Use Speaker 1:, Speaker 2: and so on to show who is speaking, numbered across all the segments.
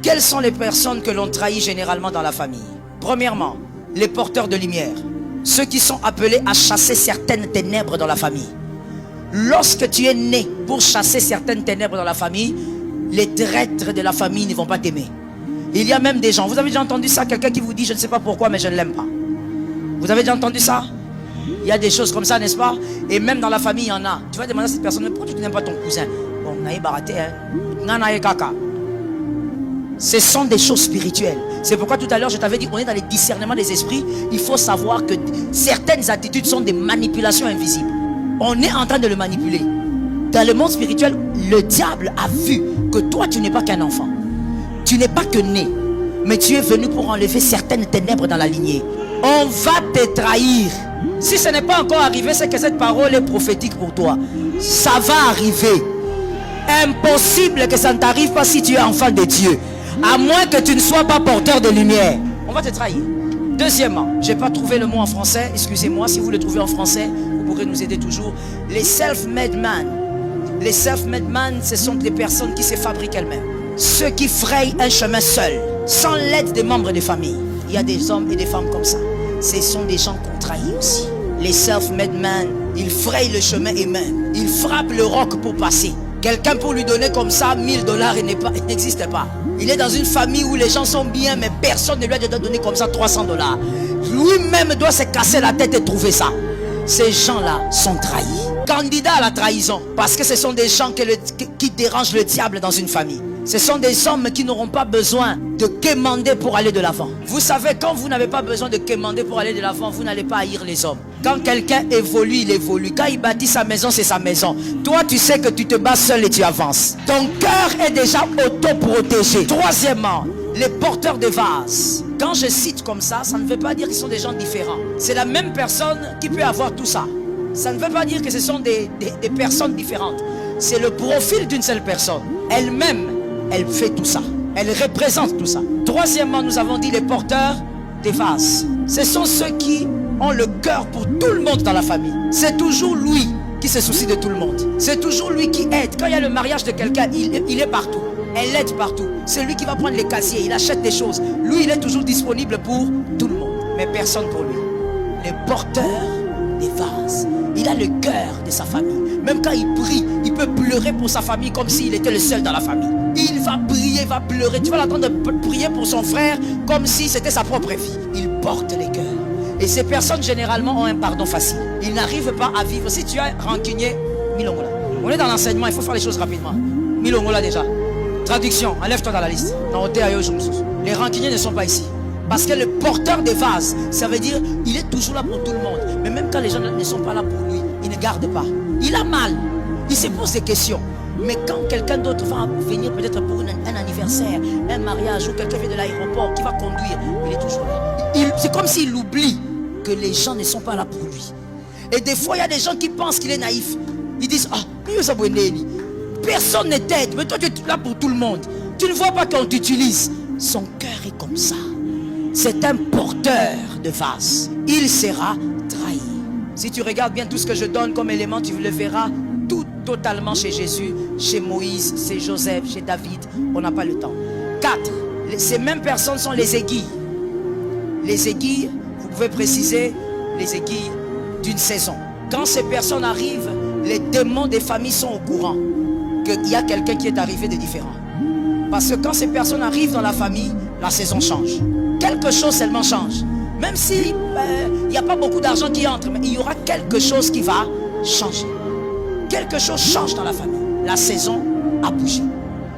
Speaker 1: Quelles sont les personnes que l'on trahit généralement dans la famille? Premièrement, les porteurs de lumière. Ceux qui sont appelés à chasser certaines ténèbres dans la famille. Lorsque tu es né pour chasser certaines ténèbres dans la famille, les traîtres de la famille ne vont pas t'aimer. Il y a même des gens, vous avez déjà entendu ça, quelqu'un qui vous dit je ne sais pas pourquoi mais je ne l'aime pas. Vous avez déjà entendu ça? Il y a des choses comme ça, n'est-ce pas? Et même dans la famille, il y en a. Tu vas demander à cette personne, pourquoi tu n'aimes pas ton cousin? Bon, on a baraté, hein? Kaka. Ce sont des choses spirituelles. C'est pourquoi tout à l'heure je t'avais dit, on est dans les discernements des esprits. Il faut savoir que certaines attitudes sont des manipulations invisibles. On est en train de le manipuler. Dans le monde spirituel, le diable a vu que toi tu n'es pas qu'un enfant. Tu n'es pas que né. Mais tu es venu pour enlever certaines ténèbres dans la lignée. On va te trahir. Si ce n'est pas encore arrivé, c'est que cette parole est prophétique pour toi. Ça va arriver. Impossible que ça ne t'arrive pas si tu es enfant de Dieu. À moins que tu ne sois pas porteur de lumière. On va te trahir. Deuxièmement, je n'ai pas trouvé le mot en français. Excusez-moi, si vous le trouvez en français, vous pourrez nous aider toujours. Les self-made man. Les self-made man, ce sont des personnes qui se fabriquent elles-mêmes. Ceux qui frayent un chemin seuls, sans l'aide des membres de famille. Il y a des hommes et des femmes comme ça. Ce sont des gens qu'on trahit aussi. Les self-made man, ils frayent le chemin eux-mêmes. Ils frappent le roc pour passer. Quelqu'un pour lui donner comme ça $1000, il n'existe pas. Il est dans une famille où les gens sont bien, mais personne ne lui a donné comme ça $300. Lui-même doit se casser la tête et trouver ça. Ces gens-là sont trahis. Candidats à la trahison, parce que ce sont des gens qui dérangent le diable dans une famille. Ce sont des hommes qui n'auront pas besoin de quémander pour aller de l'avant. Vous savez, quand vous n'avez pas besoin de quémander pour aller de l'avant, vous n'allez pas haïr les hommes. Quand quelqu'un évolue, il évolue. Quand il bâtit sa maison, c'est sa maison. Toi, tu sais que tu te bats seul et tu avances. Ton cœur est déjà auto-protégé. Troisièmement, les porteurs de vases. Quand je cite comme ça, ça ne veut pas dire qu'ils sont des gens différents. C'est la même personne qui peut avoir tout ça. Ça ne veut pas dire que ce sont des personnes différentes. C'est le profil d'une seule personne. Elle-même, elle fait tout ça. Elle représente tout ça. Troisièmement, nous avons dit les porteurs des vases. Ce sont ceux qui ont le cœur pour tout le monde dans la famille. C'est toujours lui qui se soucie de tout le monde. C'est toujours lui qui aide. Quand il y a le mariage de quelqu'un, il est partout. Elle l'aide partout. C'est lui qui va prendre les casiers. Il achète des choses. Lui, il est toujours disponible pour tout le monde. Mais personne pour lui. Les porteurs des vases. Il a le cœur de sa famille. Même quand il prie, il peut pleurer pour sa famille comme s'il était le seul dans la famille. Il va prier, il va pleurer. Tu vas l'entendre prier pour son frère comme si c'était sa propre vie. Il porte les cœurs. Et ces personnes généralement ont un pardon facile. Ils n'arrivent pas à vivre. Si tu es rancunier, Milongola. On est dans l'enseignement, il faut faire les choses rapidement. Milongola déjà. Traduction, enlève-toi dans la liste. Les rancuniers ne sont pas ici. Parce que le porteur des vases, ça veut dire il est toujours là pour tout le monde. Mais même quand les gens ne sont pas là pour lui, il ne garde pas. Il a mal. Il se pose des questions. Mais quand quelqu'un d'autre va venir peut-être pour un anniversaire, un mariage ou quelqu'un vient de l'aéroport qui va conduire, il est toujours là. C'est comme s'il oublie que les gens ne sont pas là pour lui. Et des fois, il y a des gens qui pensent qu'il est naïf. Ils disent, personne ne t'aide, mais toi tu es là pour tout le monde. Tu ne vois pas qu'on t'utilise. Son cœur est comme ça. C'est un porteur de vase. Il sera trahi. Si tu regardes bien tout ce que je donne comme élément, tu le verras tout totalement chez Jésus, chez Moïse, chez Joseph, chez David. On n'a pas le temps. 4. Ces mêmes personnes sont les aiguilles. Les aiguilles, vous pouvez préciser, les aiguilles d'une saison. Quand ces personnes arrivent, les démons des familles sont au courant qu'il y a quelqu'un qui est arrivé de différent. Parce que quand ces personnes arrivent dans la famille, la saison change. Quelque chose seulement change. Même si il n'y a pas beaucoup d'argent qui entre, mais il y aura quelque chose qui va changer. Quelque chose change dans la famille. La saison a bougé.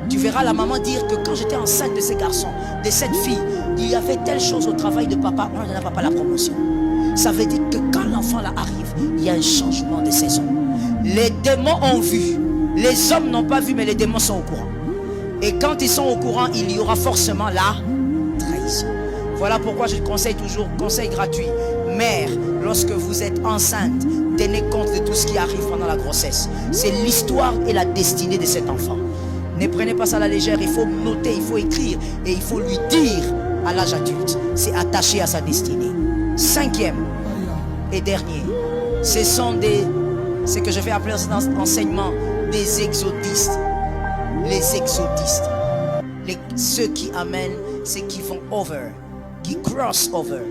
Speaker 1: Tu verras la maman dire que quand j'étais enceinte de ces garçons, de cette fille, il y avait telle chose au travail de papa, on ne donne à papa la promotion. Ça veut dire que quand l'enfant là arrive, il y a un changement de saison. Les démons ont vu. Les hommes n'ont pas vu, mais les démons sont au courant. Et quand ils sont au courant, il y aura forcément la trahison. Voilà pourquoi je conseille toujours, conseil gratuit. Mère, lorsque vous êtes enceinte, tenez compte de tout ce qui arrive pendant la grossesse. C'est l'histoire et la destinée de cet enfant. Ne prenez pas ça à la légère, il faut noter, il faut écrire et il faut lui dire à l'âge adulte. C'est attaché à sa destinée. 5e et dernier, ce que je vais appeler dans l'enseignement des exodistes. Les exodistes. ceux qui amènent, c'est qui vont over, qui cross over.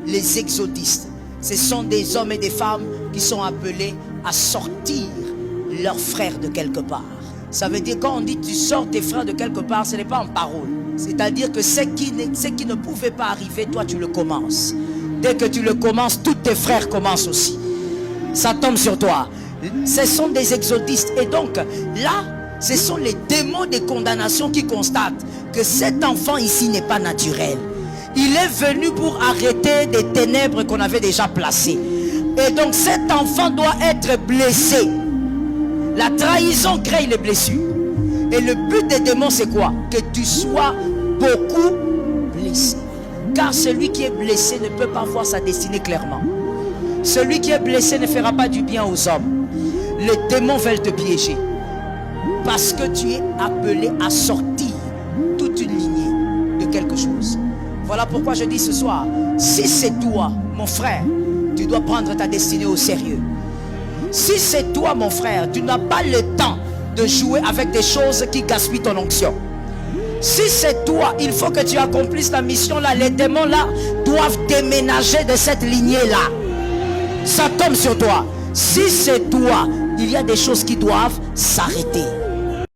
Speaker 1: Les exodistes, ce sont des hommes et des femmes qui sont appelés à sortir leurs frères de quelque part. Ça veut dire quand on dit tu sors tes frères de quelque part, ce n'est pas en parole. C'est-à-dire que ce qui ne pouvait pas arriver, toi tu le commences. Dès que tu le commences, tous tes frères commencent aussi. Ça tombe sur toi. Ce sont des exodistes. Et donc là, ce sont les démons de condamnation qui constatent que cet enfant ici n'est pas naturel. Il est venu pour arrêter des ténèbres qu'on avait déjà placées. Et donc cet enfant doit être blessé. La trahison crée les blessures. Et le but des démons c'est quoi? Que tu sois beaucoup blessé. Car celui qui est blessé ne peut pas voir sa destinée clairement. Celui qui est blessé ne fera pas du bien aux hommes. Les démons veulent te piéger. Parce que tu es appelé à sortir toute une lignée de quelque chose. Voilà pourquoi je dis ce soir, si c'est toi, mon frère, tu dois prendre ta destinée au sérieux. Si c'est toi, mon frère, tu n'as pas le temps de jouer avec des choses qui gaspillent ton onction. Si c'est toi, il faut que tu accomplisses ta mission là. Les démons là doivent déménager de cette lignée là. Ça tombe sur toi. Si c'est toi, il y a des choses qui doivent s'arrêter.